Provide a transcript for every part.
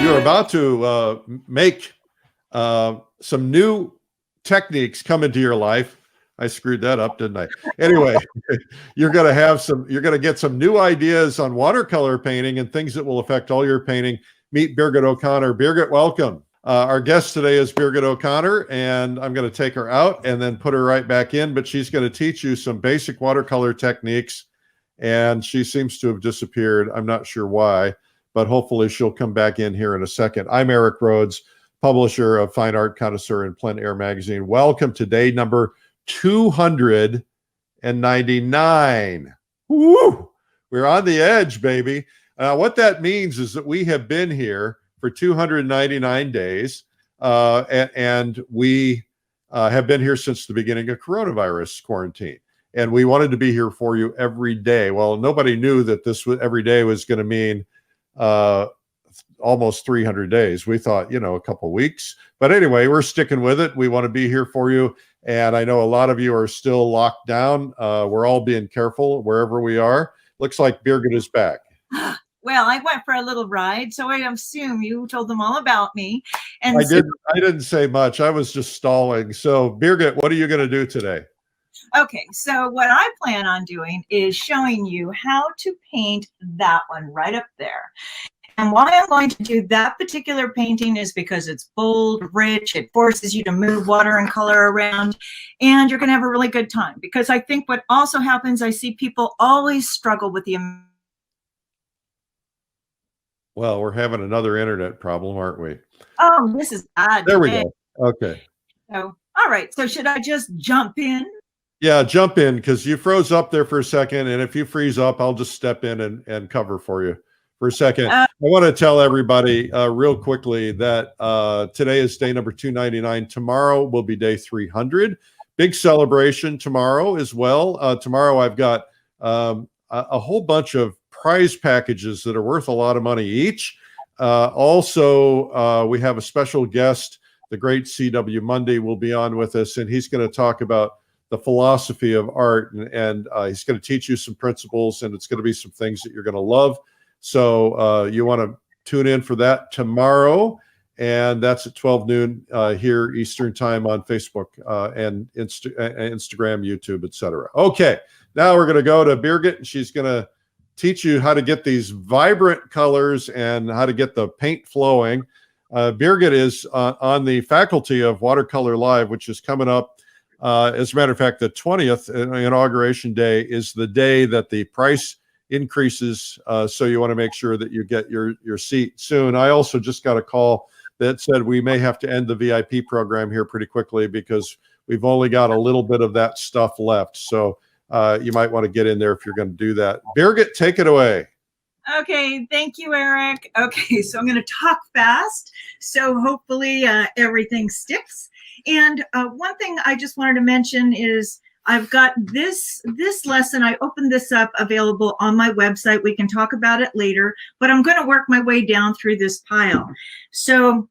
you're about to make some new techniques come into your life. I screwed that up, didn't I? Anyway, you're going to get some new ideas on watercolor painting and things that will affect all your painting. Meet Birgit O'Connor. Birgit, welcome. Our guest today is Birgit O'Connor, and I'm going to take her out and then put her right back in, but she's going to teach you some basic watercolor techniques, and she seems to have disappeared. I'm not sure why, but hopefully she'll come back in here in a second. I'm Eric Rhoads, publisher of Fine Art Connoisseur and Plein Air magazine. Welcome to day number 299. Woo! We're on the edge, baby. What that means is that we have been here for 299 days, and we have been here since the beginning of coronavirus quarantine. And we wanted to be here for you every day. Well, nobody knew that every day was going to mean almost 300 days. We thought, a couple weeks. But anyway, we're sticking with it. We want to be here for you. And I know a lot of you are still locked down. We're all being careful wherever we are. Looks like Birgit is back. Well, I went for a little ride, so I assume you told them all about me. And I didn't say much. I was just stalling. So Birgit, what are you going to do today? Okay, so what I plan on doing is showing you how to paint that one right up there. And why I'm going to do that particular painting is because it's bold, rich, it forces you to move water and color around, and you're going to have a really good time. Because I think what also happens, I see people always struggle with the... Well, we're having another internet problem, aren't we? Oh, this is odd. There we go. Okay. So, all right. So should I just jump in? Yeah, jump in, because you froze up there for a second. And if you freeze up, I'll just step in and cover for you for a second. I want to tell everybody real quickly that today is day number 299. Tomorrow will be day 300. Big celebration tomorrow as well. Tomorrow I've got a whole bunch of prize packages that are worth a lot of money each. Also, we have a special guest, the great C.W. Mundy will be on with us, and he's going to talk about the philosophy of art, and he's going to teach you some principles, and it's going to be some things that you're going to love. So you want to tune in for that tomorrow, and that's at 12 noon here Eastern time on Facebook and Instagram, YouTube, etc. Okay, now we're going to go to Birgit, and she's going to teach you how to get these vibrant colors and how to get the paint flowing. Birgit is on the faculty of Watercolor Live, which is coming up. As a matter of fact, the 20th inauguration day is the day that the price increases. So you want to make sure that you get your seat soon. I also just got a call that said we may have to end the VIP program here pretty quickly because we've only got a little bit of that stuff left. So you might want to get in there if you're going to do that. Birgit, take it away. Okay, thank you, Eric. Okay, so I'm going to talk fast, so hopefully everything sticks. And one thing I just wanted to mention is I've got this lesson. I opened this up, available on my website. We can talk about it later, but I'm going to work my way down through this pile. So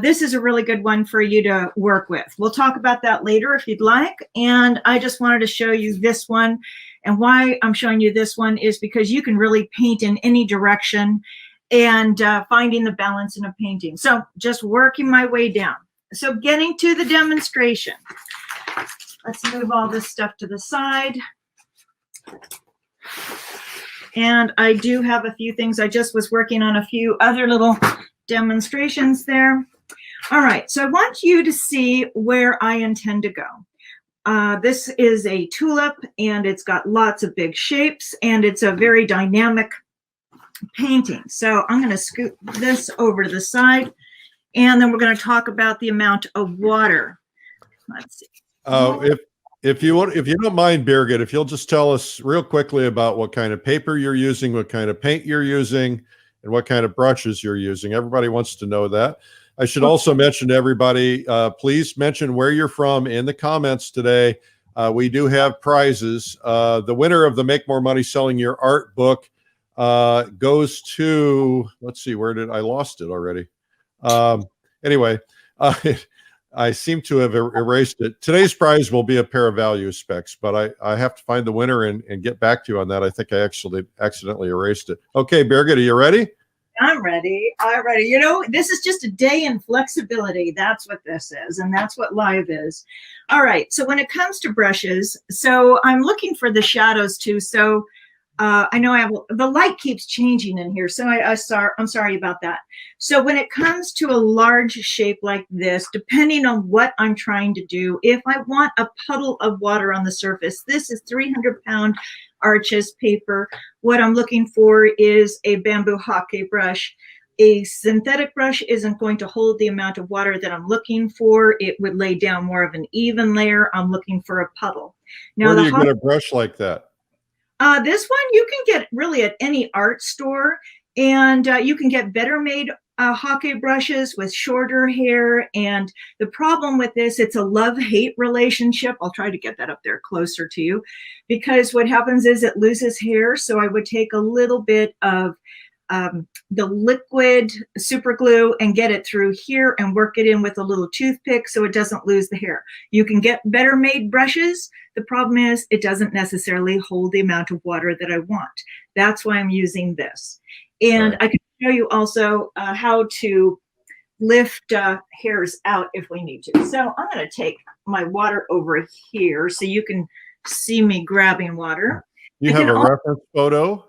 this is a really good one for you to work with. We'll talk about that later if you'd like. And I just wanted to show you this one. And why I'm showing you this one is because you can really paint in any direction and finding the balance in a painting. So just working my way down. So getting to the demonstration. Let's move all this stuff to the side. And I do have a few things. I just was working on a few other little demonstrations there. All right, so I want you to see where I intend to go. This is a tulip, and it's got lots of big shapes, and it's a very dynamic painting. So I'm going to scoot this over to the side, and then we're going to talk about the amount of water. Let's see. If you don't mind, Birgit, if you'll just tell us real quickly about what kind of paper you're using, what kind of paint you're using, and what kind of brushes you're using. Everybody wants to know that. I should also mention to everybody, please mention where you're from in the comments today. We do have prizes. The winner of the Make More Money Selling Your Art book goes to, let's see, I lost it already. Anyway, I seem to have erased it. Today's prize will be a pair of value specs, but I have to find the winner and get back to you on that. I think I actually accidentally erased it. Okay, Birgit, are you ready? I'm ready. I'm ready. You know, this is just a day in flexibility. That's what this is, and that's what live is. All right. So when it comes to brushes, so I'm looking for the shadows too. So I know I have the light keeps changing in here, so I'm sorry about that. So when it comes to a large shape like this, depending on what I'm trying to do, if I want a puddle of water on the surface, this is 300-pound Arches paper. What I'm looking for is a bamboo hockey brush. A synthetic brush isn't going to hold the amount of water that I'm looking for. It would lay down more of an even layer. I'm looking for a puddle. Now, where do you get a brush like that? This one you can get really at any art store, and you can get better made hockey brushes with shorter hair. And the problem with this, it's a love-hate relationship. I'll try to get that up there closer to you, because what happens is it loses hair. So I would take a little bit of the liquid super glue and get it through here and work it in with a little toothpick so it doesn't lose the hair. You can get better made brushes. The problem is it doesn't necessarily hold the amount of water that I want. That's why I'm using this. And I can show you also how to lift hairs out if we need to. So I'm going to take my water over here so you can see me grabbing water. You have a reference photo?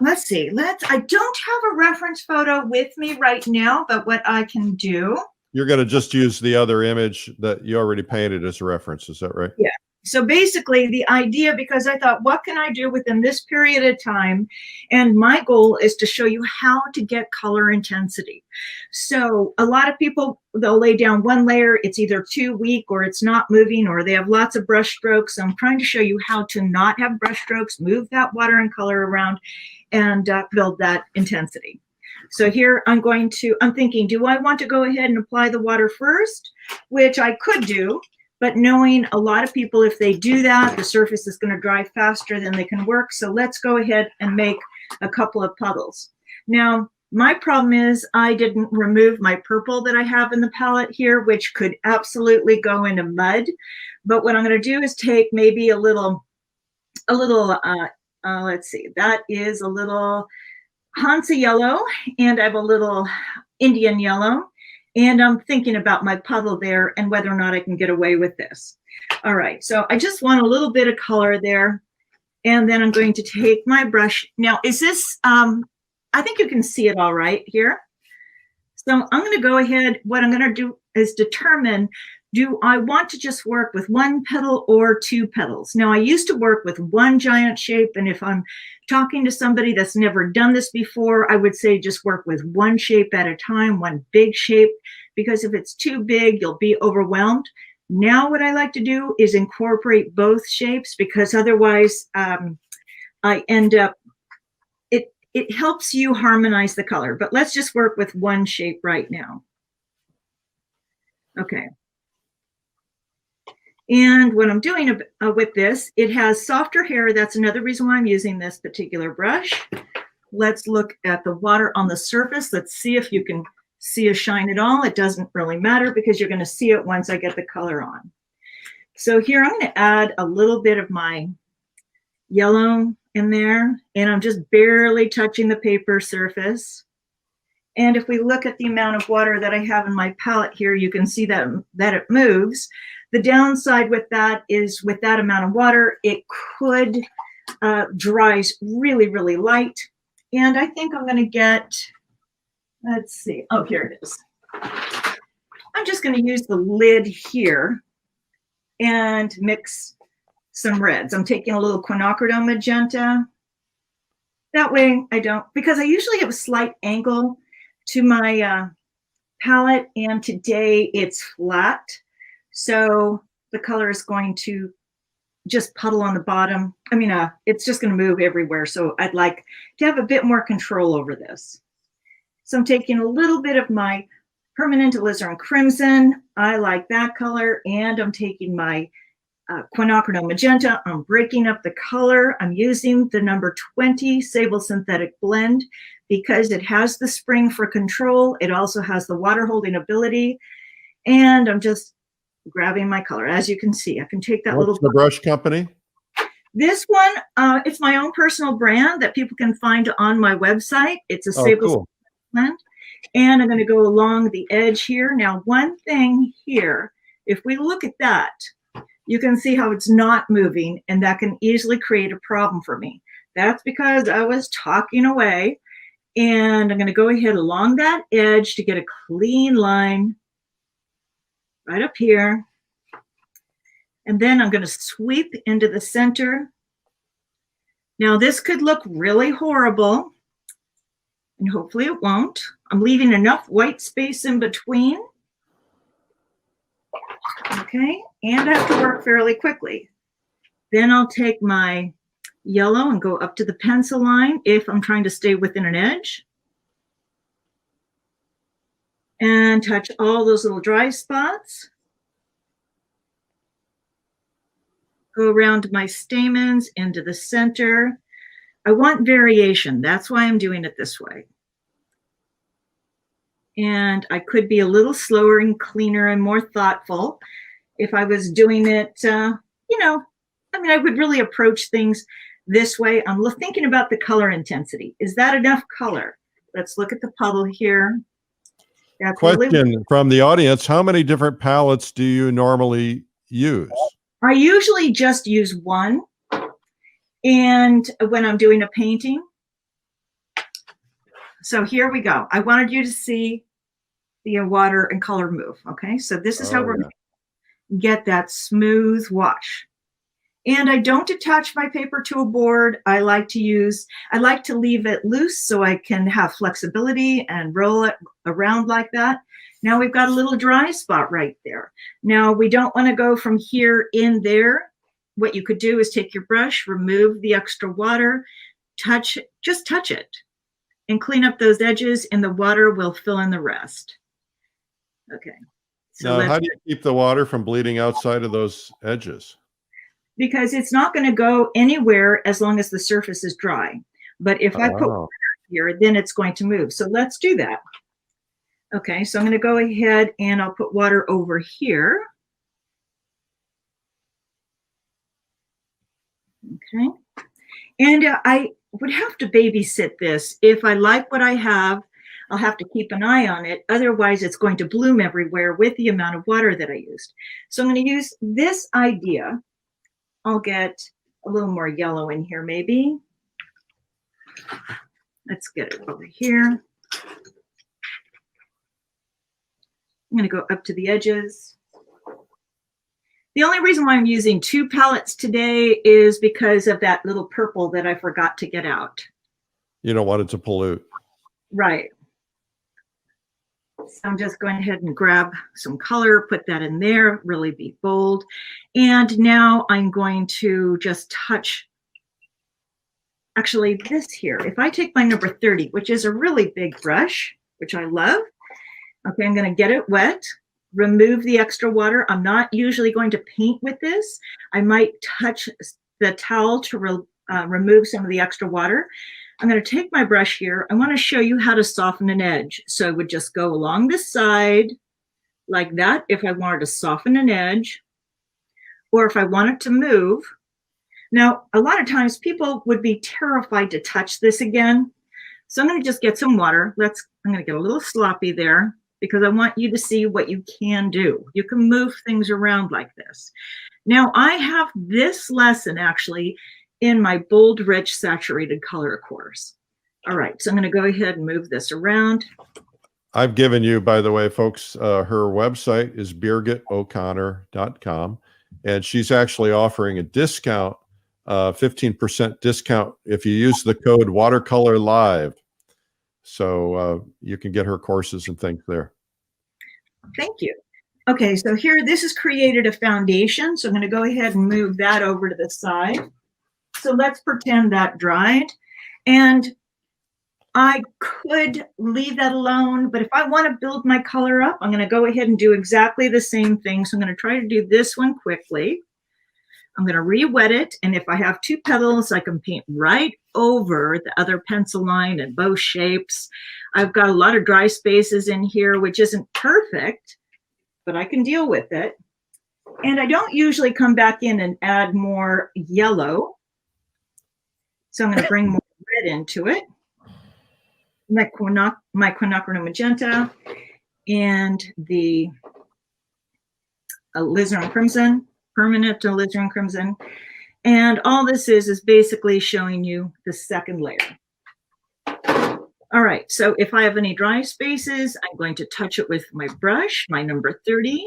Let's see. I don't have a reference photo with me right now, but what I can do. You're going to just use the other image that you already painted as a reference. Is that right? Yeah. So basically the idea, because I thought, what can I do within this period of time? And my goal is to show you how to get color intensity. So a lot of people, they'll lay down one layer. It's either too weak or it's not moving, or they have lots of brush strokes. So I'm trying to show you how to not have brush strokes, move that water and color around, and build that intensity. So here I'm thinking, do I want to go ahead and apply the water first, which I could do. But knowing a lot of people, if they do that, the surface is going to dry faster than they can work. So let's go ahead and make a couple of puddles. Now, my problem is I didn't remove my purple that I have in the palette here, which could absolutely go into mud. But what I'm going to do is take maybe a little, let's see, that is a little Hansa yellow, and I have a little Indian yellow. And I'm thinking about my puddle there and whether or not I can get away with this. All right, so I just want a little bit of color there. And then I'm going to take my brush. Now, is this, I think you can see it all right here. So I'm going to go ahead. What I'm going to do is determine, do I want to just work with one petal or two petals? Now, I used to work with one giant shape, and if I'm talking to somebody that's never done this before, I would say just work with one shape at a time, one big shape, because if it's too big, you'll be overwhelmed. Now, what I like to do is incorporate both shapes, because otherwise I end up, it helps you harmonize the color. But let's just work with one shape right now. Okay. And what I'm doing with this, it has softer hair. That's another reason why I'm using this particular brush. Let's look at the water on the surface. Let's see if you can see a shine at all. It doesn't really matter because you're going to see it once I get the color on. So here I'm going to add a little bit of my yellow in there, and I'm just barely touching the paper surface. And if we look at the amount of water that I have in my palette here, you can see that it moves. The downside with that is with that amount of water, it could dries really, really light. And I think I'm going to get, let's see. Oh, here it is. I'm just going to use the lid here and mix some reds. I'm taking a little quinacridone magenta. That way I don't, because I usually have a slight angle to my palette, and today it's flat. So the color is going to just puddle on the bottom. I mean, it's just going to move everywhere. So I'd like to have a bit more control over this. So I'm taking a little bit of my permanent alizarin crimson. I like that color. And I'm taking my quinacridone magenta. I'm breaking up the color. I'm using the number 20 Sable Synthetic Blend because it has the spring for control. It also has the water holding ability. And I'm just grabbing my color. As you can see, I can take that What's little the brush company? This one, it's my own personal brand that people can find on my website. It's a Oh, sable cool. blend. And I'm going to go along the edge here. Now, one thing here, if we look at that, you can see how it's not moving, and that can easily create a problem for me. That's because I was talking away, and I'm going to go ahead along that edge to get a clean line right up here. And then I'm going to sweep into the center. Now, this could look really horrible, and hopefully it won't. I'm leaving enough white space in between. Okay, and I have to work fairly quickly. Then I'll take my yellow and go up to the pencil line if I'm trying to stay within an edge. And touch all those little dry spots. Go around my stamens into the center. I want variation. That's why I'm doing it this way. And I could be a little slower and cleaner and more thoughtful if I was doing it, you know, I mean, I would really approach things this way. I'm thinking about the color intensity. Is that enough color? Let's look at the puddle here. That's Question really, from the audience: how many different palettes do you normally use? I usually just use one. And when I'm doing a painting. So here we go. I wanted you to see the water and color move. Okay, so this is how we're going to get that smooth wash. And I don't attach my paper to a board. I like to leave it loose so I can have flexibility and roll it around like that. Now we've got a little dry spot right there. Now we don't want to go from here in there. What you could do is take your brush, remove the extra water, just touch it and clean up those edges, and the water will fill in the rest. Okay. So now, how do you keep the water from bleeding outside of those edges? Because it's not going to go anywhere as long as the surface is dry. But if I put water here, then it's going to move. So let's do that. Okay, so I'm going to go ahead and I'll put water over here. Okay. And I would have to babysit this. If I like what I have, I'll have to keep an eye on it. Otherwise, it's going to bloom everywhere with the amount of water that I used. So I'm going to use this idea. I'll get a little more yellow in here, maybe. Let's get it over here. I'm going to go up to the edges. The only reason why I'm using 2 palettes today is because of that little purple that I forgot to get out. You don't want it to pollute. Right. So I'm just going ahead and grab some color, put that in there, really be bold. And now I'm going to just touch, actually this here. If I take my number 30, which is a really big brush, which I love. Okay, I'm going to get it wet, remove the extra water. I'm not usually going to paint with this. I might touch the towel to remove some of the extra water. I'm going to take my brush here. I want to show you how to soften an edge. So I would just go along this side like that if I wanted to soften an edge, or if I want it to move. Now, a lot of times people would be terrified to touch this again. So I'm going to just get some water. I'm going to get a little sloppy there because I want you to see what you can do. You can move things around like this. Now, I have this lesson actually in my bold, rich, saturated color course. All right, so I'm going to go ahead and move this around. I've given you, by the way, folks, her website is birgitoconnor.com, and she's actually offering a discount, 15% discount if you use the code watercolor live. So you can get her courses and things there. Thank you. Okay, so here, this has created a foundation. So I'm going to go ahead and move that over to the side. So let's pretend that dried. And I could leave that alone, but if I want to build my color up, I'm going to go ahead and do exactly the same thing. So I'm going to try to do this one quickly. I'm going to re-wet it, and if I have 2 petals, I can paint right over the other pencil line in both shapes. I've got a lot of dry spaces in here, which isn't perfect, but I can deal with it. And I don't usually come back in and add more yellow So I'm going to bring more red into it. My quinacridone magenta and the alizarin crimson, permanent alizarin crimson. And all this is basically showing you the second layer. All right, so if I have any dry spaces, I'm going to touch it with my brush, my number 30.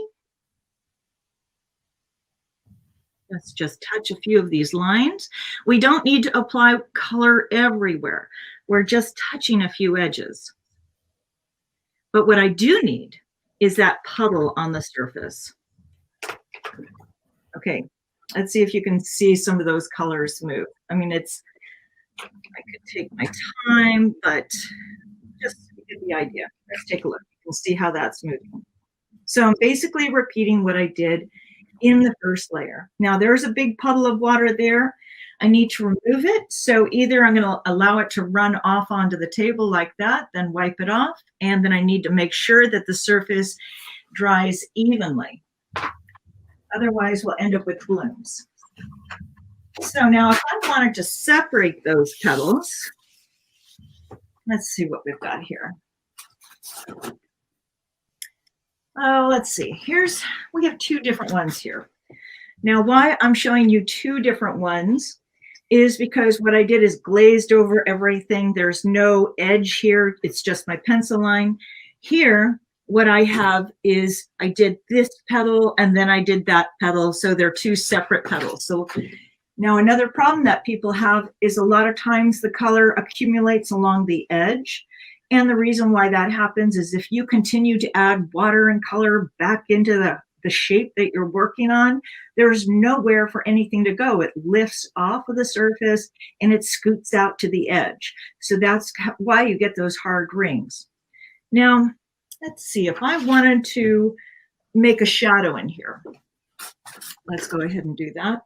Let's just touch a few of these lines. We don't need to apply color everywhere. We're just touching a few edges. But what I do need is that puddle on the surface. Okay, let's see if you can see some of those colors move. I mean, I could take my time, but just get the idea. Let's take a look. You can see how that's moving. So I'm basically repeating what I did in the first layer. Now there's a big puddle of water there. I need to remove it. So either I'm going to allow it to run off onto the table like that, then wipe it off. And then I need to make sure that the surface dries evenly. Otherwise, we'll end up with blooms. So now if I wanted to separate those petals, let's see what we've got here. Oh, let's see. We have two different ones here. Now, why I'm showing you two different ones is because what I did is glazed over everything. There's no edge here. It's just my pencil line. Here, what I have is I did this petal and then I did that petal. So they're two separate petals. So now another problem that people have is a lot of times the color accumulates along the edge. And the reason why that happens is if you continue to add water and color back into the shape that you're working on, there's nowhere for anything to go. It lifts off of the surface and it scoots out to the edge. So that's why you get those hard rings. Now, let's see, if I wanted to make a shadow in here, let's go ahead and do that.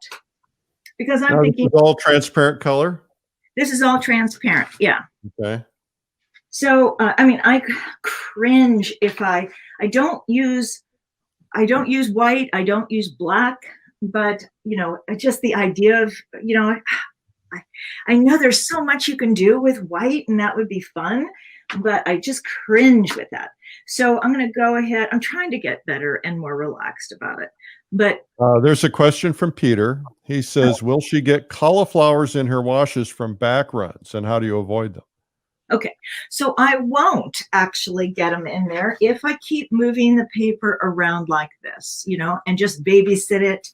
Because I'm thinking this is all transparent color? This is all transparent, yeah. Okay. So, I mean, I cringe if I don't use white, I don't use black, but, you know, just the idea of, you know, I know there's so much you can do with white and that would be fun, but I just cringe with that. So I'm going to go ahead. I'm trying to get better and more relaxed about it. But there's a question from Peter. He says, will she get cauliflowers in her washes from back runs, and how do you avoid them? Okay, so I won't actually get them in there if I keep moving the paper around like this, you know, and just babysit it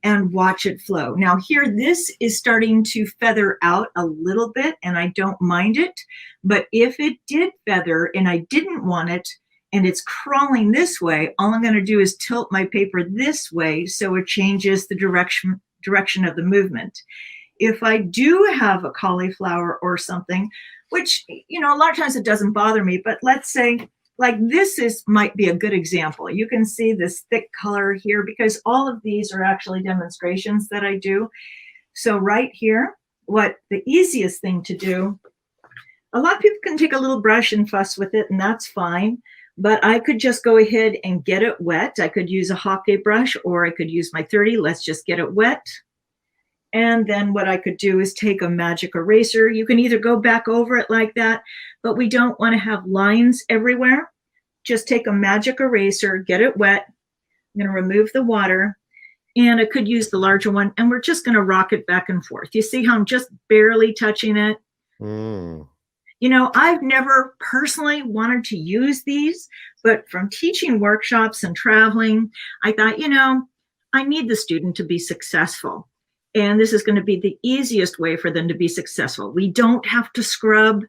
and watch it flow. Now here, this is starting to feather out a little bit and I don't mind it, but if it did feather and I didn't want it and it's crawling this way, all I'm going to do is tilt my paper this way so it changes the direction of the movement. If I do have a cauliflower or something, which, you know, a lot of times it doesn't bother me, but let's say like this might be a good example. You can see this thick color here because all of these are actually demonstrations that I do. So right here, what the easiest thing to do, a lot of people can take a little brush and fuss with it and that's fine, but I could just go ahead and get it wet. I could use a hockey brush or I could use my 30. Let's just get it wet. And then what I could do is take a magic eraser. You can either go back over it like that, but we don't want to have lines everywhere. Just take a magic eraser, get it wet. I'm going to remove the water, and I could use the larger one, and we're just going to rock it back and forth. You see how I'm just barely touching it? You know, I've never personally wanted to use these, but from teaching workshops and traveling, I thought, you know, I need the student to be successful. And this is going to be the easiest way for them to be successful. We don't have to scrub.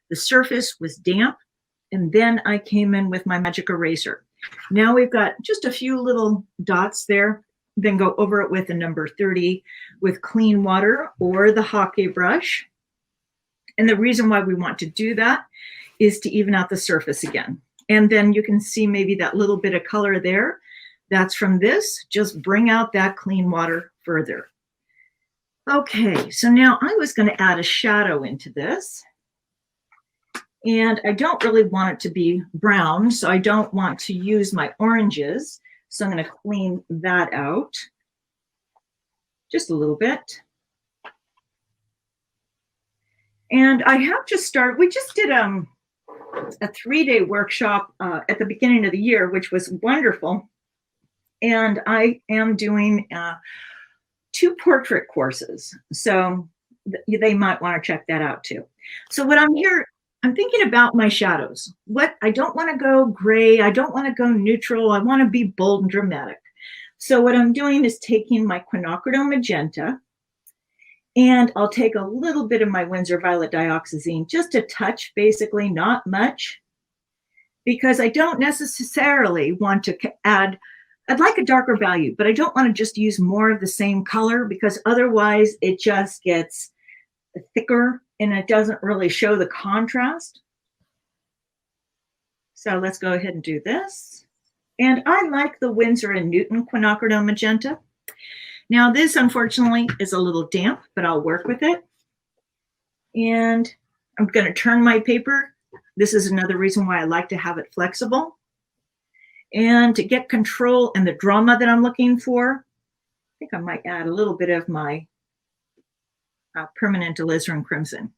The surface was damp. And then I came in with my magic eraser. Now we've got just a few little dots there. Then go over it with a number 30 with clean water or the hockey brush. And the reason why we want to do that is to even out the surface again. And then you can see maybe that little bit of color there. That's from this. Just bring out that clean water further. Okay, so now I was going to add a shadow into this. And I don't really want it to be brown, so I don't want to use my oranges. So I'm going to clean that out just a little bit. And I have just started, we just did a 3-day workshop at the beginning of the year, which was wonderful. And I am doing 2 portrait courses. So they might want to check that out too. So what I'm thinking about my shadows. I don't want to go gray. I don't want to go neutral. I want to be bold and dramatic. So what I'm doing is taking my quinacridone magenta, and I'll take a little bit of my Winsor Violet Dioxazine, just a touch, basically, not much, because I don't necessarily want to add, I'd like a darker value, but I don't want to just use more of the same color, because otherwise it just gets thicker and it doesn't really show the contrast. So let's go ahead and do this. And I like the Winsor & Newton quinacridone magenta. Now this, unfortunately, is a little damp, but I'll work with it. And I'm going to turn my paper. This is another reason why I like to have it flexible. And to get control and the drama that I'm looking for, I think I might add a little bit of my permanent alizarin crimson.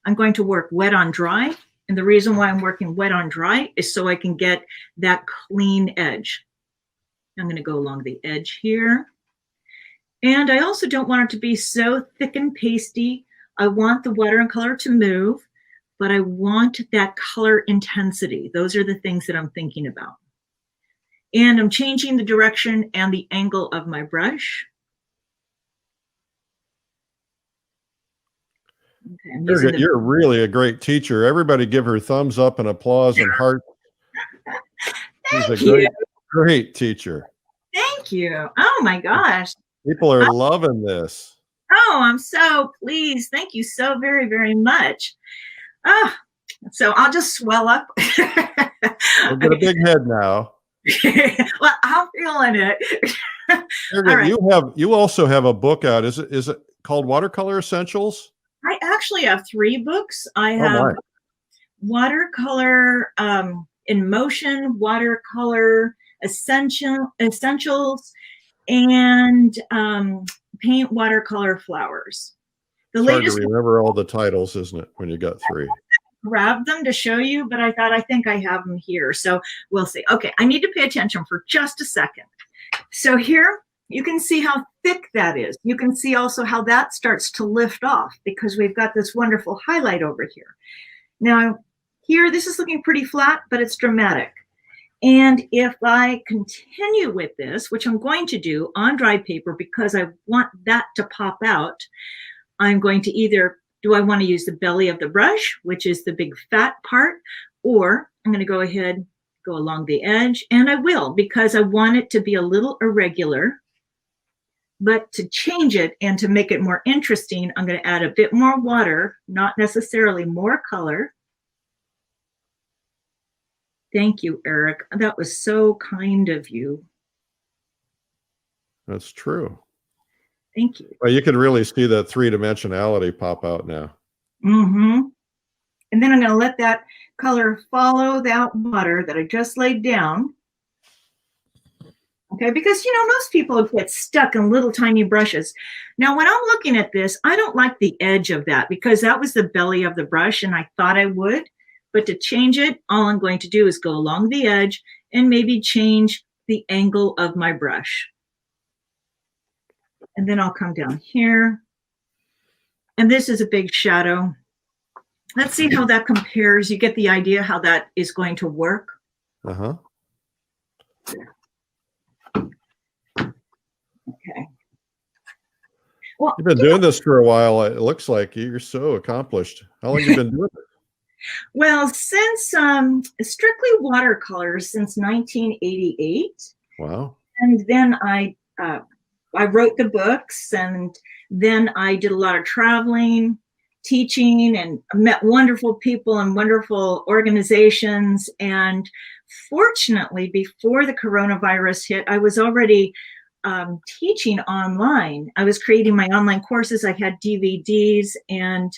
I'm going to work wet on dry. And the reason why I'm working wet on dry is so I can get that clean edge. I'm going to go along the edge here. And I also don't want it to be so thick and pasty. I want the watercolor to move, but I want that color intensity. Those are the things that I'm thinking about. And I'm changing the direction and the angle of my brush. Okay, Birgit, you're really a great teacher. Everybody give her thumbs up and applause and heart. She's a great teacher. Thank you. Oh my gosh. People are loving this. Oh, I'm so pleased. Thank you so very, very much. Oh, so I'll just swell up. You'll get a big head now. Well, I'm feeling it. Birgit, right. You also have a book out. Is it called Watercolor Essentials? I actually have 3 books. I have Watercolor in Motion, Watercolor Essentials, and Paint Watercolor Flowers. It's hard to remember all the titles, isn't it, when you got 3? Grabbed them to show you, but I think I have them here. So we'll see. Okay, I need to pay attention for just a second. So here, you can see how thick that is. You can see also how that starts to lift off because we've got this wonderful highlight over here. Now, here, this is looking pretty flat, but it's dramatic. And if I continue with this, which I'm going to do on dry paper because I want that to pop out, I'm going to either, do I want to use the belly of the brush, which is the big fat part, or I'm going to go ahead, go along the edge, and I will because I want it to be a little irregular. But to change it and to make it more interesting, I'm going to add a bit more water, not necessarily more color. Thank you, Eric. That was so kind of you. That's true. Thank you. Well, you can really see that 3-dimensionality pop out now. Mm-hmm. And then I'm going to let that color follow that water that I just laid down. Okay, because, you know, most people get stuck in little tiny brushes. Now, when I'm looking at this, I don't like the edge of that because that was the belly of the brush and I thought I would. But to change it, all I'm going to do is go along the edge and maybe change the angle of my brush. And then I'll come down here. And this is a big shadow. Let's see how that compares. You get the idea how that is going to work. Uh-huh. Okay. Well, you've been doing this for a while. It looks like you're so accomplished. How long have you been doing it? Well, since strictly watercolors since 1988. Wow. And then I wrote the books, and then I did a lot of traveling, teaching, and met wonderful people and wonderful organizations. And fortunately, before the coronavirus hit, I was already teaching online. I was creating my online courses. I had DVDs, and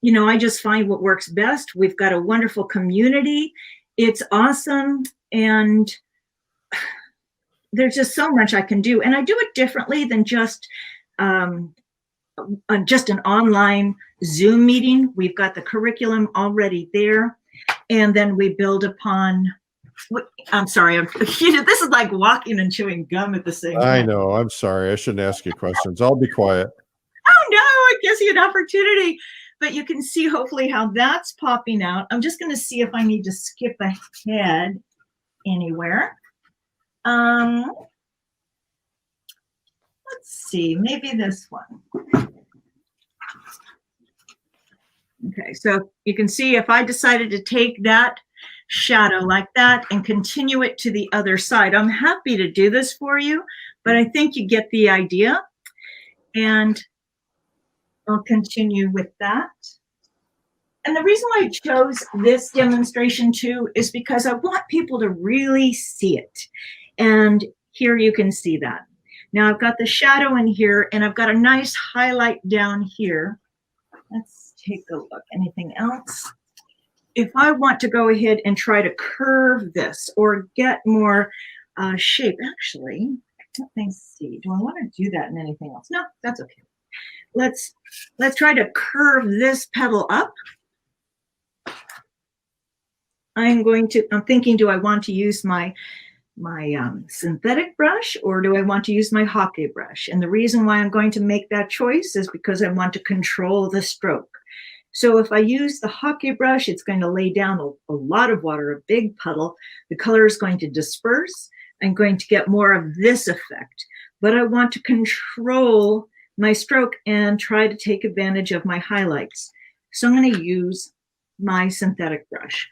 you know, I just find what works best. We've got a wonderful community. It's awesome. And there's just so much I can do. And I do it differently than just just an online Zoom meeting. We've got the curriculum already there. And then we build upon, I'm sorry, this is like walking and chewing gum at the same time. I know. I'm sorry. I shouldn't ask you questions. I'll be quiet. Oh, no, it gives you an opportunity. But you can see hopefully how that's popping out. I'm just going to see if I need to skip ahead anywhere. Let's see, maybe this one. Okay, so you can see if I decided to take that shadow like that and continue it to the other side. I'm happy to do this for you, but I think you get the idea. And I'll continue with that. And the reason why I chose this demonstration too is because I want people to really see it. And here you can see that. Now I've got the shadow in here and I've got a nice highlight down here. Let's take a look. Anything else? If I want to go ahead and try to curve this or get more shape, actually, let me see. Do I want to do that in anything else? No, that's okay. Let's try to curve this petal up. I'm thinking, do I want to use my synthetic brush or do I want to use my hockey brush? And the reason why I'm going to make that choice is because I want to control the stroke. So if I use the hockey brush, it's going to lay down a lot of water, a big puddle. The color is going to disperse. I'm going to get more of this effect, but I want to control my stroke and try to take advantage of my highlights. So I'm going to use my synthetic brush.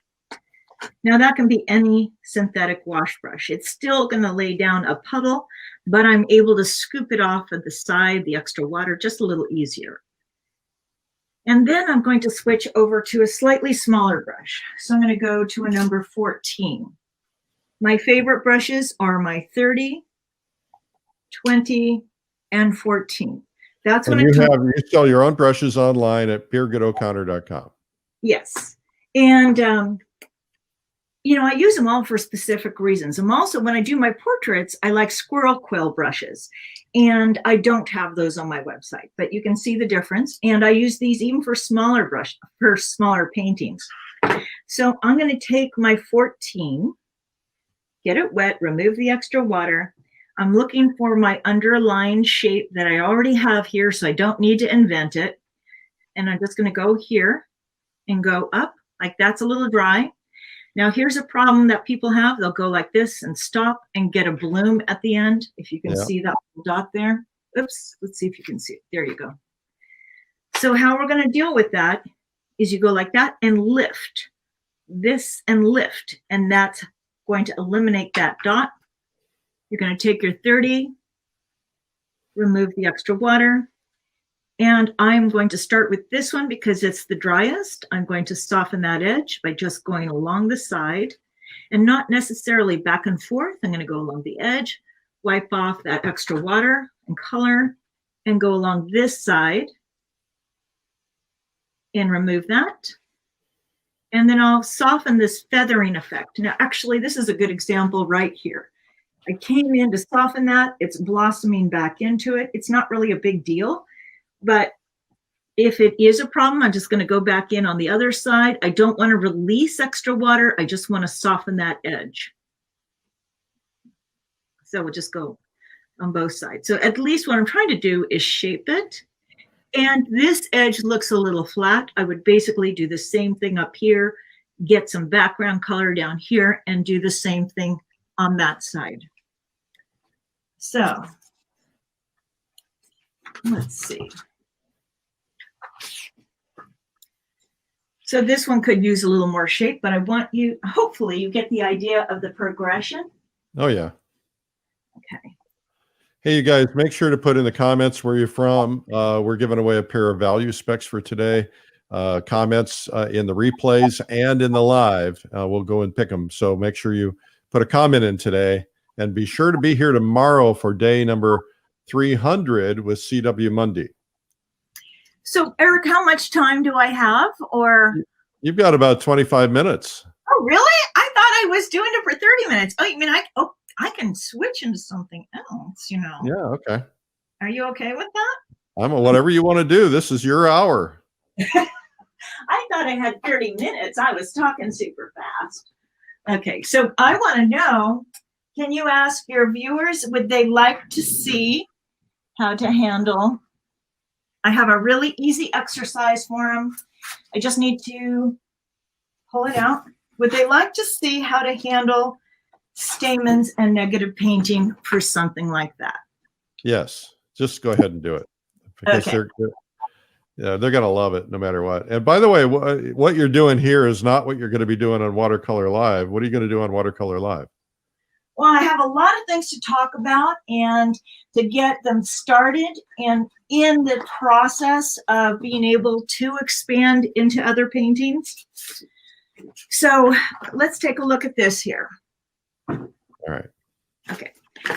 Now that can be any synthetic wash brush. It's still going to lay down a puddle, but I'm able to scoop it off at the side, the extra water, just a little easier. And then I'm going to switch over to a slightly smaller brush. So I'm going to go to a number 14. My favorite brushes are my 30, 20, and 14. That's what you sell your own brushes online at birgitoconnor.com. Yes. And, I use them all for specific reasons. I'm also, when I do my portraits, I like squirrel quill brushes. And I don't have those on my website, but you can see the difference. And I use these even for smaller paintings. So I'm going to take my 14, get it wet, remove the extra water. I'm looking for my underlined shape that I already have here, so I don't need to invent it. And I'm just going to go here and go up, like that's a little dry. Now here's a problem that people have. They'll go like this and stop and get a bloom at the end. If you can see that dot there. Oops, let's see if you can see it. There you go. So how we're going to deal with that is you go like that and lift this and lift, and that's going to eliminate that dot. You're going to take your 30, remove the extra water, and I'm going to start with this one because it's the driest. I'm going to soften that edge by just going along the side and not necessarily back and forth. I'm going to go along the edge, wipe off that extra water and color, and go along this side and remove that. And then I'll soften this feathering effect. Now, actually, this is a good example right here. I came in to soften that. It's blossoming back into it. It's not really a big deal, but if it is a problem, I'm just going to go back in on the other side. I don't want to release extra water. I just want to soften that edge. So we'll just go on both sides. So at least what I'm trying to do is shape it. And this edge looks a little flat. I would basically do the same thing up here, get some background color down here, and do the same thing on that side. So let's see. So this one could use a little more shape, but I want you, hopefully you get the idea of the progression. Oh, yeah. Okay. Hey, you guys, make sure to put in the comments where you're from. We're giving away a pair of value specs for today. Comments in the replays and in the live. We'll go and pick them. So make sure you put a comment in today and be sure to be here tomorrow for day number 300 with CW Monday. So Eric, how much time do I have? Or you've got about 25 minutes. Oh, really? I thought I was doing it for 30 minutes. Oh, you mean I can switch into something else, you know? Yeah, okay. Are you okay with that? Whatever you want to do. This is your hour. I thought I had 30 minutes. I was talking super fast. Okay, so I want to know, can you ask your viewers, would they like to see how to handle? I have a really easy exercise for them. I just need to pull it out. Would they like to see how to handle stamens and negative painting for something like that? Yes, just go ahead and do it, because Okay. they're going to love it no matter what. And by the way, what you're doing here is not what you're going to be doing on Watercolor Live. What are you going to do on Watercolor Live? Well, I have a lot of things to talk about and to get them started and in the process of being able to expand into other paintings. So let's take a look at this here. All right. Okay.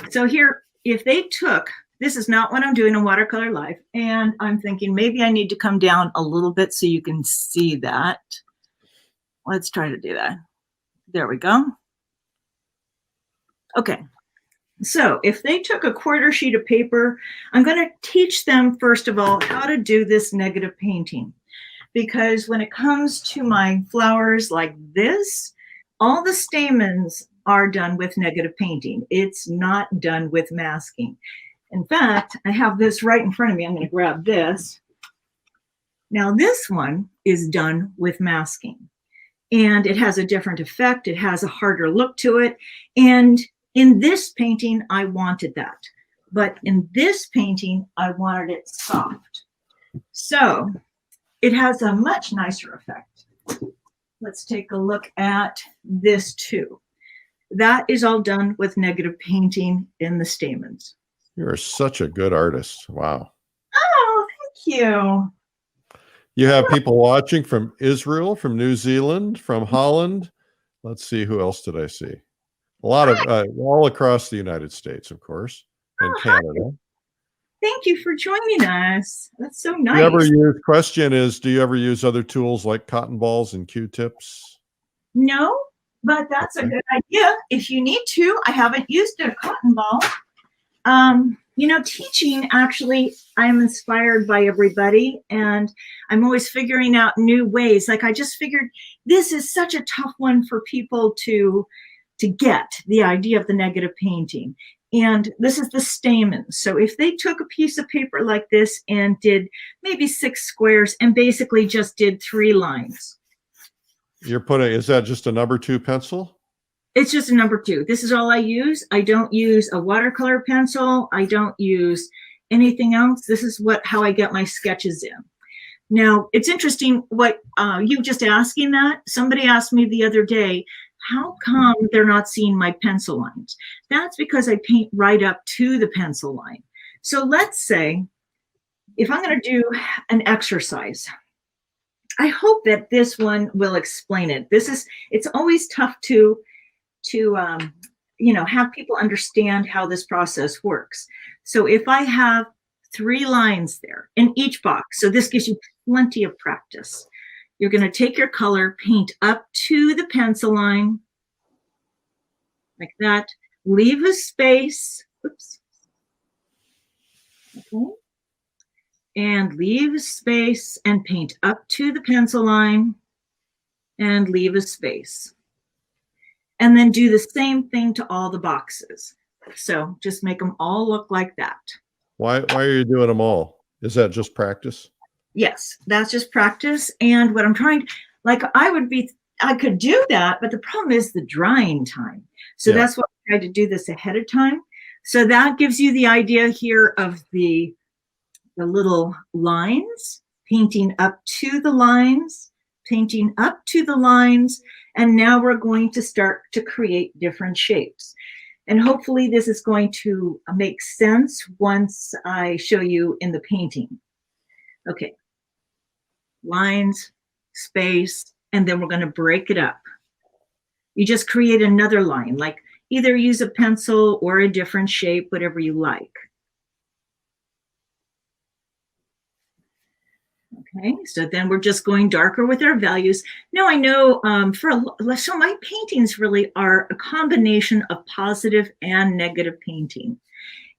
So here, if they took, this is not what I'm doing in Watercolor Live, and I'm thinking maybe I need to come down a little bit so you can see that. Let's try to do that. There we go. Okay, so if they took a quarter sheet of paper, I'm going to teach them, first of all, how to do this negative painting. Because when it comes to my flowers like this, all the stamens are done with negative painting. It's not done with masking. In fact, I have this right in front of me. I'm going to grab this. Now, this one is done with masking. And it has a different effect. It has a harder look to it. And in this painting, I wanted that. But in this painting, I wanted it soft. So it has a much nicer effect. Let's take a look at this too. That is all done with negative painting in the stamens. You're such a good artist. Wow. Oh, thank you. You have people watching from Israel, from New Zealand, from Holland. Let's see, who else did I see? A lot of all across the United States, of course, and Canada. Thank you for joining us. That's so nice. Question is, do you ever use other tools like cotton balls and Q-tips? No, but that's a good idea. If you need to, I haven't used a cotton ball. You know, teaching, actually, I'm inspired by everybody, and I'm always figuring out new ways. Like, I just figured this is such a tough one for people to get, the idea of the negative painting. And this is the stamens. So if they took a piece of paper like this and did maybe 6 squares and basically just did 3 lines. Is that just a number 2 pencil? It's just a number 2. This is all I use. I don't use a watercolor pencil. I don't use anything else. This is how I get my sketches in. Now, it's interesting what you just asking that. Somebody asked me the other day, how come they're not seeing my pencil lines? That's because I paint right up to the pencil line. So let's say if I'm going to do an exercise, I hope that this one will explain it. It's always tough to have people understand how this process works. So if I have 3 lines there in each box, so this gives you plenty of practice. You're going to take your color, paint up to the pencil line, like that. Leave a space. Oops. Okay. And leave a space and paint up to the pencil line and leave a space. And then do the same thing to all the boxes. So just make them all look like that. Why are you doing them all? Is that just practice? Yes, that's just practice. And what I'm trying, like I could do that, but the problem is the drying time. So that's why I tried to do this ahead of time. So that gives you the idea here of the little lines, painting up to the lines, painting up to the lines. And now we're going to start to create different shapes. And hopefully this is going to make sense once I show you in the painting. Okay. Lines, space, and then we're going to break it up. You just create another line, like either use a pencil or a different shape, whatever you like. Okay, so then we're just going darker with our values. Now I know so my paintings really are a combination of positive and negative painting.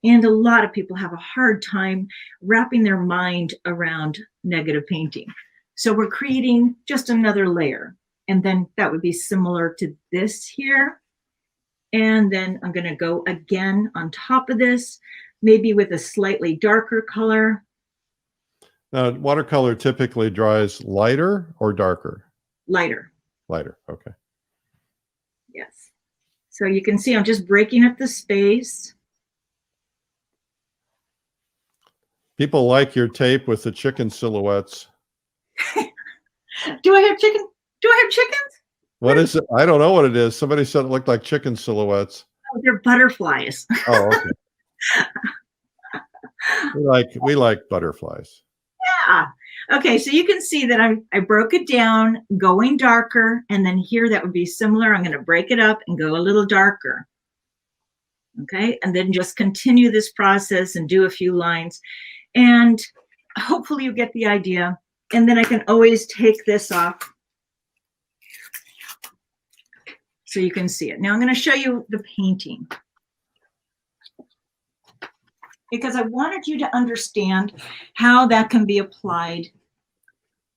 And a lot of people have a hard time wrapping their mind around negative painting. So we're creating just another layer. And then that would be similar to this here. And then I'm going to go again on top of this, maybe with a slightly darker color. Now, watercolor typically dries lighter or darker? Lighter. Lighter, okay. Yes. So you can see I'm just breaking up the space. People like your tape with the chicken silhouettes. Do I have chicken? Do I have chickens? What is it? I don't know what it is. Somebody said it looked like chicken silhouettes. Oh, they're butterflies. Oh, okay. we like butterflies. Yeah. Okay, so you can see that I broke it down, going darker, and then here that would be similar. I'm going to break it up and go a little darker. Okay, and then just continue this process and do a few lines. And hopefully you get the idea. And then I can always take this off so you can see it. Now I'm going to show you the painting, because I wanted you to understand how that can be applied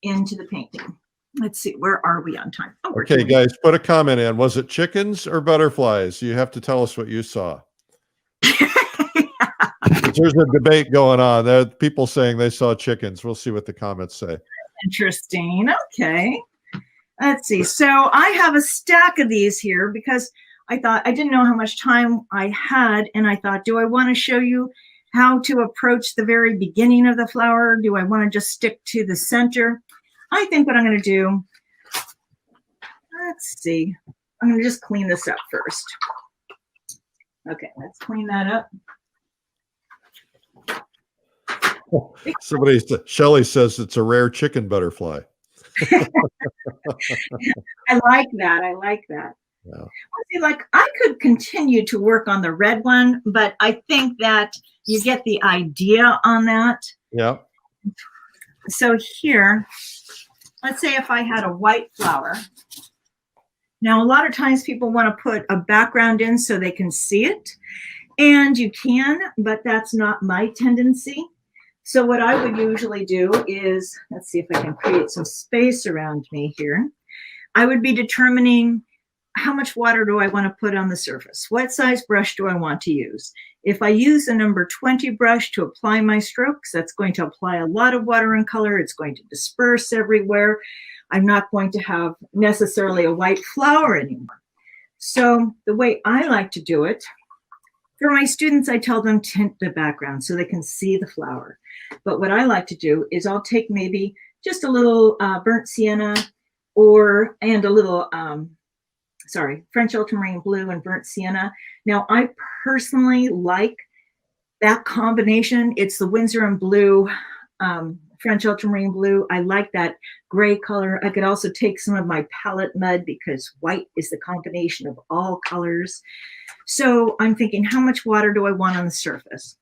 into the painting. Let's see, where are we on time? Oh, okay, guys, put a comment in. Was it chickens or butterflies? You have to tell us what you saw. There's a debate going on. There are people saying they saw chickens. We'll see what the comments say. Interesting. Okay. Let's see. So I have a stack of these here because I thought I didn't know how much time I had. And I thought, do I want to show you how to approach the very beginning of the flower? Do I want to just stick to the center? I think what I'm going to do, let's see. I'm going to just clean this up first. Okay, let's clean that up. Shelley says it's a rare chicken butterfly. I like that. I like that. Yeah. See, like I could continue to work on the red one, but I think that you get the idea on that. Yeah. So here, let's say if I had a white flower. Now, a lot of times people want to put a background in so they can see it. And you can, but that's not my tendency. So what I would usually do is, let's see if I can create some space around me here. I would be determining how much water do I want to put on the surface? What size brush do I want to use? If I use a number 20 brush to apply my strokes, that's going to apply a lot of water and color. It's going to disperse everywhere. I'm not going to have necessarily a white flower anymore. So the way I like to do it, for my students, I tell them tint the background so they can see the flower. But what I like to do is I'll take maybe just a little burnt sienna and a little, French ultramarine blue and burnt sienna. Now, I personally like that combination. It's the Winsor and blue, French ultramarine blue. I like that gray color. I could also take some of my palette mud because white is the combination of all colors. So I'm thinking, how much water do I want on the surface?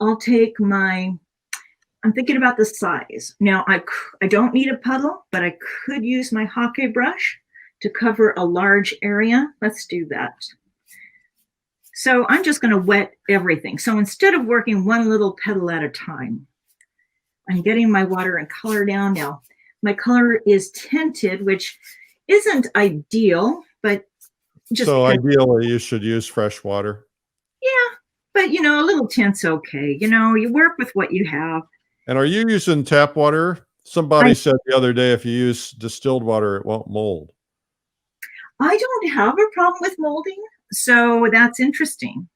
I'll take I'm thinking about the size. Now, I don't need a puddle, but I could use my hockey brush to cover a large area. Let's do that. So I'm just going to wet everything. So instead of working one little petal at a time, I'm getting my water and color down. Now, my color is tinted, which isn't ideal, but just so ideally you should use fresh water. Yeah, but a little tint's okay. You work with what you have. And are you using tap water? Somebody said the other day, if you use distilled water, it won't mold. I don't have a problem with molding, so that's interesting.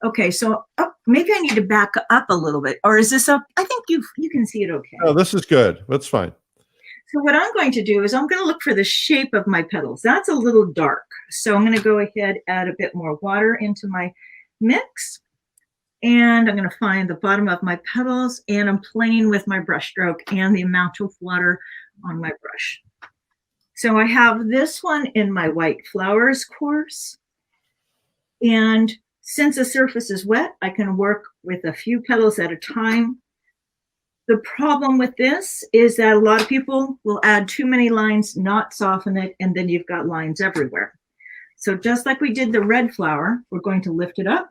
Okay, so maybe I need to back up a little bit, or is this up? I think you can see it okay. Oh, this is good. That's fine. So what I'm going to do is I'm going to look for the shape of my petals. That's a little dark, so I'm going to go ahead, add a bit more water into my mix. And I'm going to find the bottom of my petals, and I'm playing with my brush stroke and the amount of water on my brush. So I have this one in my white flowers course. And since the surface is wet, I can work with a few petals at a time. The problem with this is that a lot of people will add too many lines, not soften it, and then you've got lines everywhere. So just like we did the red flower, we're going to lift it up.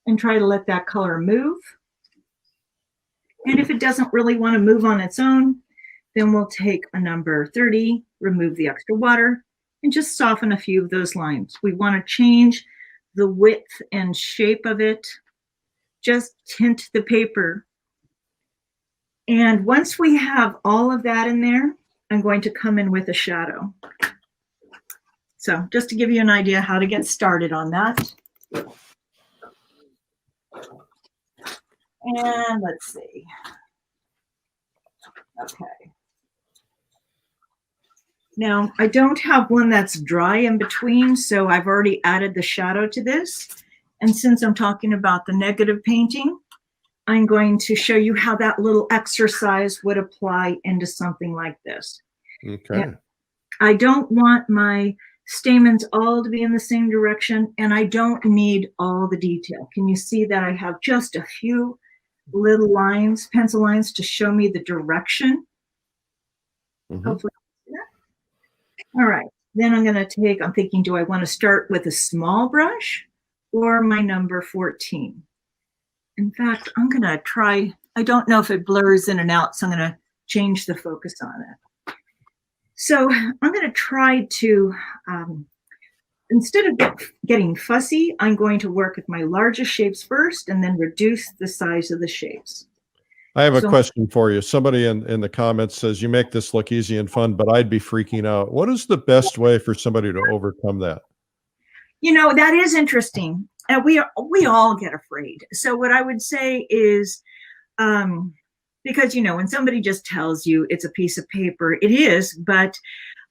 and try to let that color move. And if it doesn't really want to move on its own, then we'll take a number 30, remove the extra water, and just soften a few of those lines. We want to change the width and shape of it. Just tint the paper. And once we have all of that in there, I'm going to come in with a shadow. So just to give you an idea how to get started on that. And let's see. Okay. Now, I don't have one that's dry in between, so I've already added the shadow to this. And since I'm talking about the negative painting, I'm going to show you how that little exercise would apply into something like this. Okay. And I don't want my stamens all to be in the same direction, and I don't need all the detail. Can you see that I have just a few little lines, pencil lines, to show me the direction? Hopefully. All right, then I'm going to take, I'm thinking, do I want to start with a small brush or my number 14? In fact, I'm going to try, I don't know if it blurs in and out, so I'm going to change the focus on it. So I'm going to try to, instead of getting fussy, I'm going to work with my largest shapes first and then reduce the size of the shapes. I have a question for you. Somebody in the comments says, you make this look easy and fun, but I'd be freaking out. What is the best way for somebody to overcome that? You know, that is interesting. And we all get afraid. So what I would say is, because, you know, when somebody just tells you it's a piece of paper, it is, but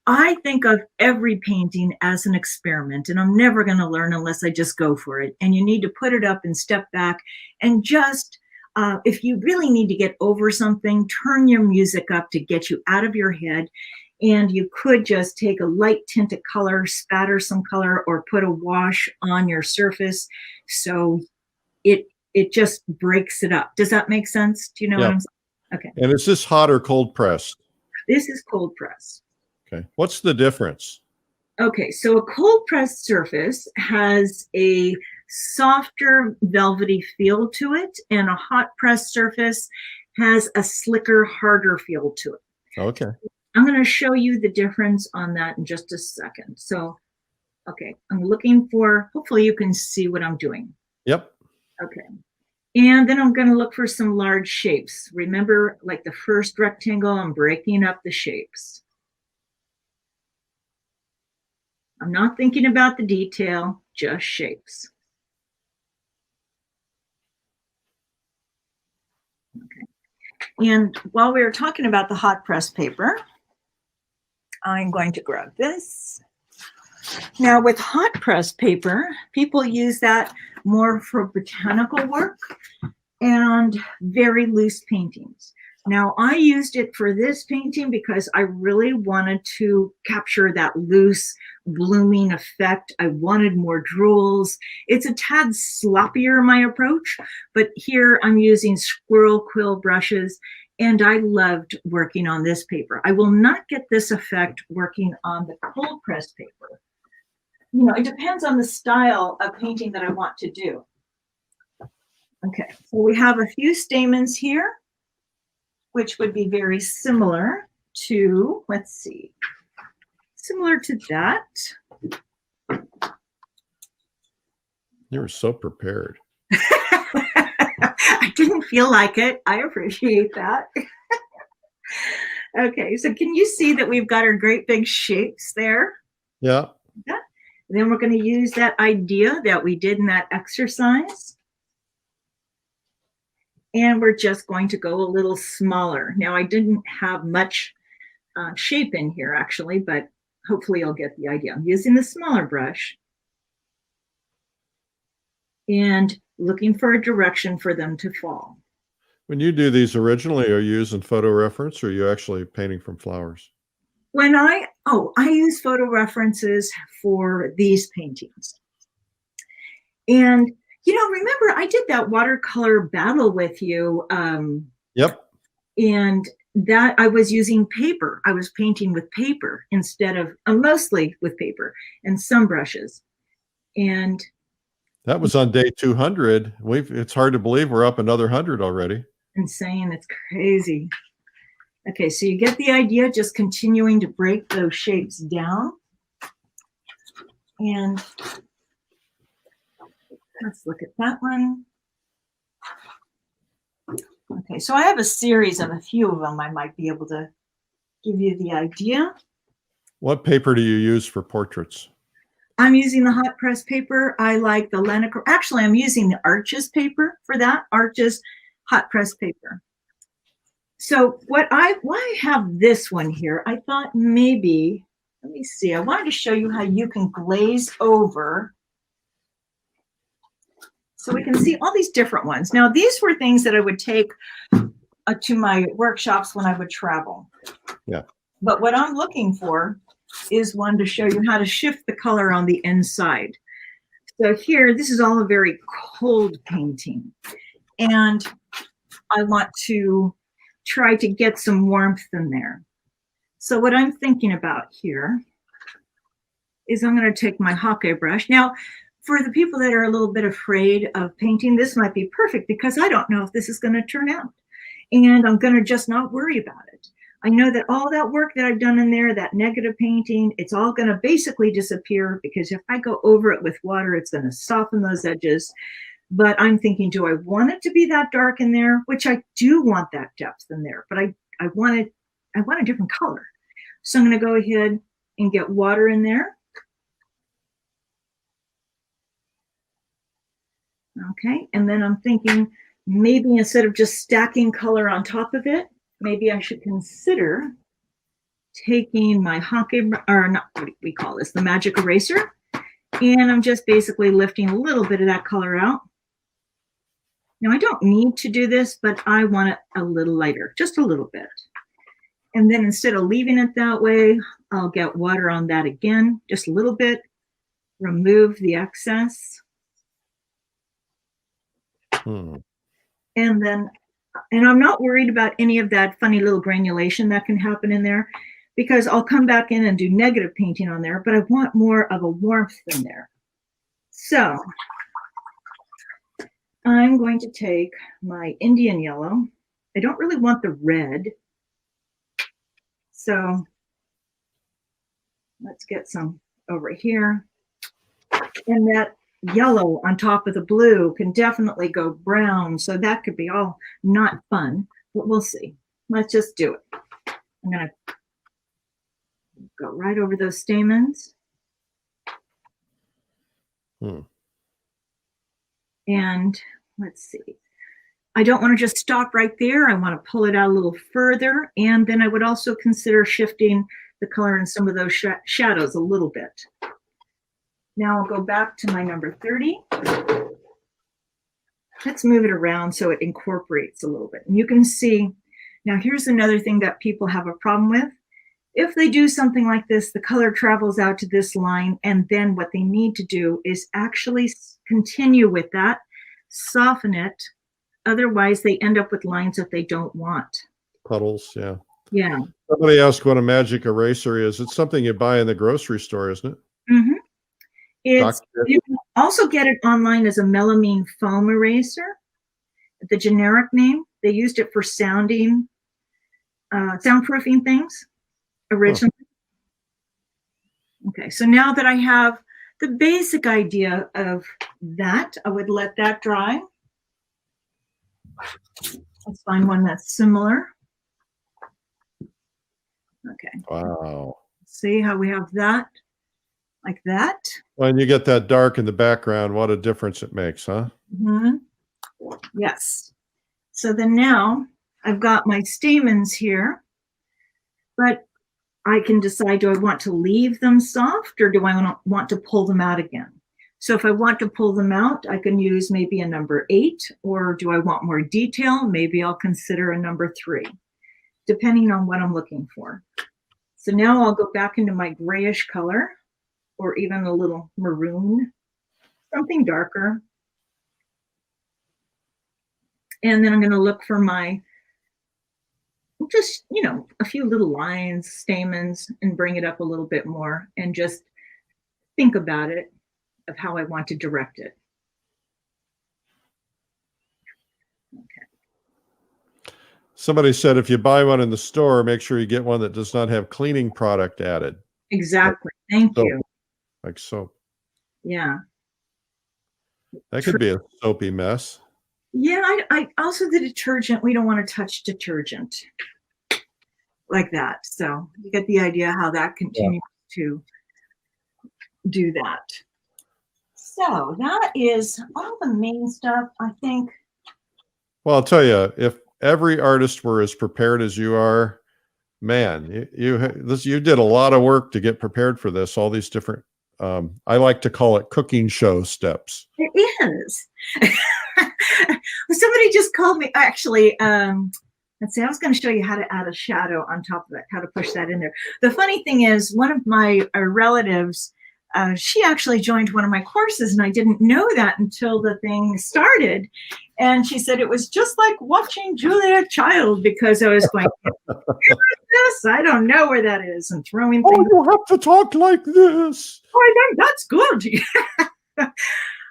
I think of every painting as an experiment, and I'm never going to learn unless I just go for it. And you need to put it up and step back and just, if you really need to get over something, turn your music up to get you out of your head. And you could just take a light tint of color, spatter some color, or put a wash on your surface so it just breaks it up. Does that make sense? Do you know what I'm saying? Okay. And is this hot or cold pressed? This is cold press. Okay. What's the difference? Okay, so a cold pressed surface has a softer velvety feel to it, and a hot pressed surface has a slicker, harder feel to it. Okay. I'm going to show you the difference on that in just a second. So, okay, I'm looking for, hopefully you can see what I'm doing. Yep. Okay. And then I'm going to look for some large shapes. Remember, like the first rectangle, I'm breaking up the shapes. I'm not thinking about the detail, just shapes. Okay. And while we were talking about the hot press paper, I'm going to grab this. Now with hot press paper, people use that more for botanical work and very loose paintings. Now I used it for this painting because I really wanted to capture that loose blooming effect. I wanted more drools. It's a tad sloppier, my approach, but here I'm using squirrel quill brushes, and I loved working on this paper. I will not get this effect working on the cold press paper. You know, it depends on the style of painting that I want to do. Okay, so we have a few stamens here, which would be very similar to, let's see, similar to that. You were so prepared. I didn't feel like it. I appreciate that. Okay, so can you see that we've got our great big shapes there? Yeah. Yeah. And then we're going to use that idea that we did in that exercise. And we're just going to go a little smaller. Now, I didn't have much shape in here, actually, but hopefully you'll get the idea. I'm using the smaller brush and looking for a direction for them to fall. When you do these originally, are you using photo reference or are you actually painting from flowers? When I use photo references for these paintings. And, you know, remember I did that watercolor battle with you. Yep. And that I was using paper. I was painting with paper instead of, mostly with paper and some brushes. And That was on day 200. It's hard to believe we're up another 100 already. Insane. It's crazy. Okay, so you get the idea, just continuing to break those shapes down. And let's look at that one. Okay, so I have a series of a few of them. I might be able to give you the idea. What paper do you use for portraits? I'm using the hot press paper. I like the Lenica. Actually, I'm using the Arches paper for that. Arches hot press paper. So why I have this one here, I thought maybe, let me see, I wanted to show you how you can glaze over. So we can see all these different ones. Now, these were things that I would take to my workshops when I would travel. Yeah. But what I'm looking for is one to show you how to shift the color on the inside. So here, this is all a very cold painting. And I want to try to get some warmth in there. So what I'm thinking about here is I'm going to take my Hake brush. Now, for the people that are a little bit afraid of painting, this might be perfect because I don't know if this is going to turn out. And I'm going to just not worry about it. I know that all that work that I've done in there, that negative painting, it's all going to basically disappear because if I go over it with water, it's going to soften those edges. But I'm thinking, do I want it to be that dark in there? Which I do want that depth in there, but I want a different color. So I'm going to go ahead and get water in there. Okay, and then I'm thinking maybe instead of just stacking color on top of it, maybe I should consider taking my Hake, or not, what do we call this, the magic eraser, and I'm just basically lifting a little bit of that color out. Now I don't need to do this, but I want it a little lighter, just a little bit. And then instead of leaving it that way, I'll get water on that again, just a little bit, remove the excess. And then, and I'm not worried about any of that funny little granulation that can happen in there because I'll come back in and do negative painting on there, but I want more of a warmth in there. So I'm going to take my Indian yellow. I don't really want the red. So let's get some over here. And that yellow on top of the blue can definitely go brown. So that could be all not fun, but we'll see. Let's just do it. I'm going to go right over those stamens. And let's see. I don't want to just stop right there. I want to pull it out a little further. And then I would also consider shifting the color in some of those shadows a little bit. Now I'll go back to my number 30. Let's move it around so it incorporates a little bit. And you can see, now here's another thing that people have a problem with. If they do something like this, the color travels out to this line, and then what they need to do is actually continue with that, soften it. Otherwise, they end up with lines that they don't want. Puddles, yeah. Yeah. Somebody asked what a magic eraser is. It's something you buy in the grocery store, isn't it? Mm-hmm. You can also get it online as a melamine foam eraser. The generic name, they used it for soundproofing things originally. Huh. Okay, so now that I have the basic idea of that, I would let that dry. Let's find one that's similar. Okay. Wow. See how we have that? Like that. When you get that dark in the background, what a difference it makes, huh? Mm-hmm. Yes. So then now I've got my stamens here, but I can decide, do I want to leave them soft or do I want to pull them out again? So if I want to pull them out, I can use maybe a number 8, or do I want more detail? Maybe I'll consider a number 3, depending on what I'm looking for. So now I'll go back into my grayish color, or even a little maroon, something darker. And then I'm going to look for my, just, you know, a few little lines, stamens, and bring it up a little bit more and just think about it, of how I want to direct it. Somebody said if you buy one in the store, make sure you get one that does not have cleaning product added. Exactly. Thank Soap, you. like soap. Yeah. That could be a soapy mess. Yeah, I also the detergent, we don't want to touch detergent like that. So you get the idea how that continues to do that. So that is all the main stuff, I think. Well, I'll tell you, if every artist were as prepared as you are, man, you did a lot of work to get prepared for this. All these different, I like to call it cooking show steps. It is. Somebody just called me, actually, let's see, I was going to show you how to add a shadow on top of it, how to push that in there. The funny thing is, one of my relatives, she actually joined one of my courses, and I didn't know that until the thing started. And she said it was just like watching Julia Child, because I was going, where is this? I don't know where that is, and throwing things. Oh, you have to talk like this. Oh, I think that's good.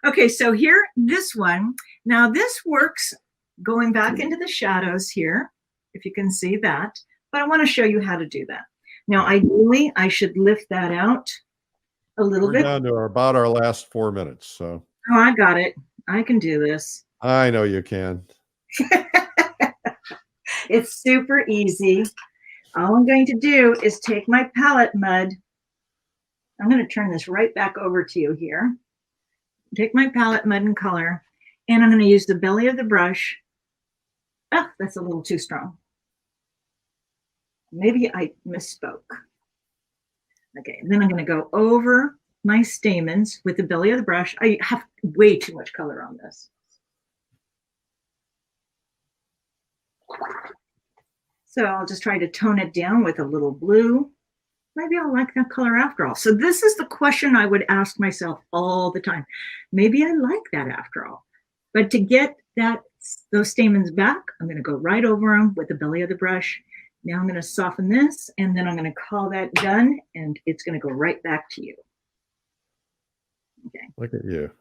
Okay, so here, this one. Now this works going back into the shadows here, if you can see that. But I want to show you how to do that. Now, ideally, I should lift that out a little bit. We're down to about our last 4 minutes. So. Oh, I got it. I can do this. I know you can. It's super easy. All I'm going to do is take my palette mud. I'm going to turn this right back over to you here. Take my palette mud and color, and I'm going to use the belly of the brush. Oh, that's a little too strong. Maybe I misspoke. Okay, and then I'm going to go over my stamens with the belly of the brush. I have way too much color on this. So I'll just try to tone it down with a little blue. Maybe I'll like that color after all. So this is the question I would ask myself all the time. Maybe I like that after all. But to get those stamens back, I'm going to go right over them with the belly of the brush. Now I'm going to soften this, and then I'm going to call that done, and it's going to go right back to you. Okay. Look at you.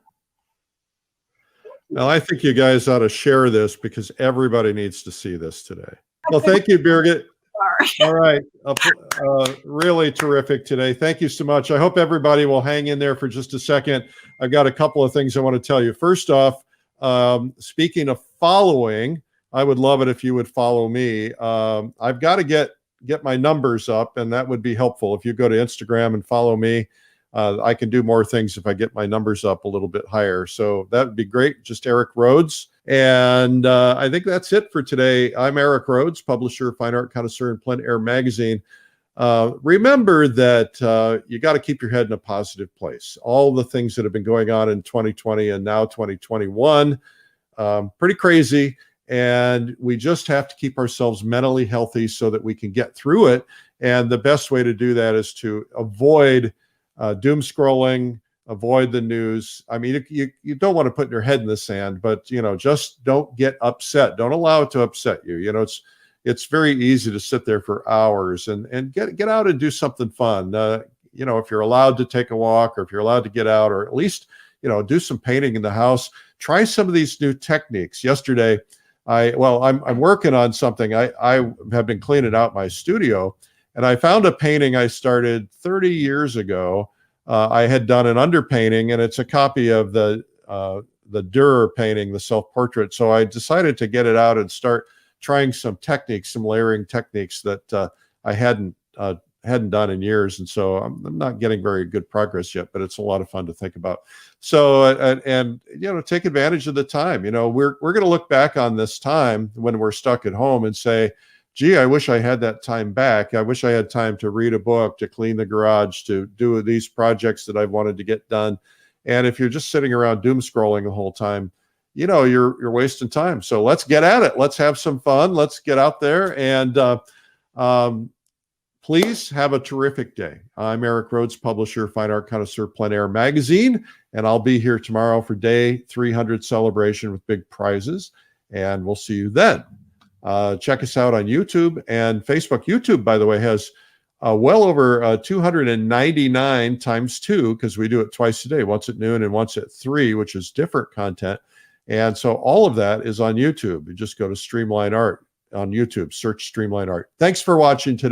Now, I think you guys ought to share this because everybody needs to see this today. Well, thank you, Birgit. All right. Really terrific today. Thank you so much. I hope everybody will hang in there for just a second. I've got a couple of things I want to tell you. First off, speaking of following, I would love it if you would follow me. I've got to get my numbers up, and that would be helpful. If you go to Instagram and follow me, I can do more things if I get my numbers up a little bit higher. So that would be great. Just Eric Rhoads. And I think that's it for today. I'm Eric Rhoads, publisher, fine art connoisseur, and Plein Air magazine. Remember that you got to keep your head in a positive place. All the things that have been going on in 2020 and now 2021, pretty crazy. And we just have to keep ourselves mentally healthy so that we can get through it. And the best way to do that is to avoid doom scrolling, avoid the news. I mean, you don't want to put your head in the sand, but, just don't get upset. Don't allow it to upset you. It's very easy to sit there for hours and get out and do something fun. If you're allowed to take a walk, or if you're allowed to get out, or at least, do some painting in the house, try some of these new techniques. Yesterday, I'm working on something. I have been cleaning out my studio, and I found a painting I started 30 years ago. I had done an underpainting, and it's a copy of the Dürer painting, the self-portrait. So I decided to get it out and start trying some techniques, some layering techniques that I hadn't done in years. And so I'm not getting very good progress yet, but it's a lot of fun to think about. So, and take advantage of the time. We're going to look back on this time when we're stuck at home and say, gee, I wish I had that time back. I wish I had time to read a book, to clean the garage, to do these projects that I've wanted to get done. And if you're just sitting around doom scrolling the whole time, you're wasting time. So let's get at it. Let's have some fun. Let's get out there, and please have a terrific day. I'm Eric Rhoads, publisher, fine art connoisseur, Plein Air magazine, and I'll be here tomorrow for day 300 celebration with big prizes, and we'll see you then. Check us out on YouTube and Facebook. YouTube, by the way, has well over 299 times 2, because we do it twice a day, once at noon and once at 3, which is different content. And so all of that is on YouTube. You just go to Streamline Art on YouTube. Search Streamline Art. Thanks for watching today.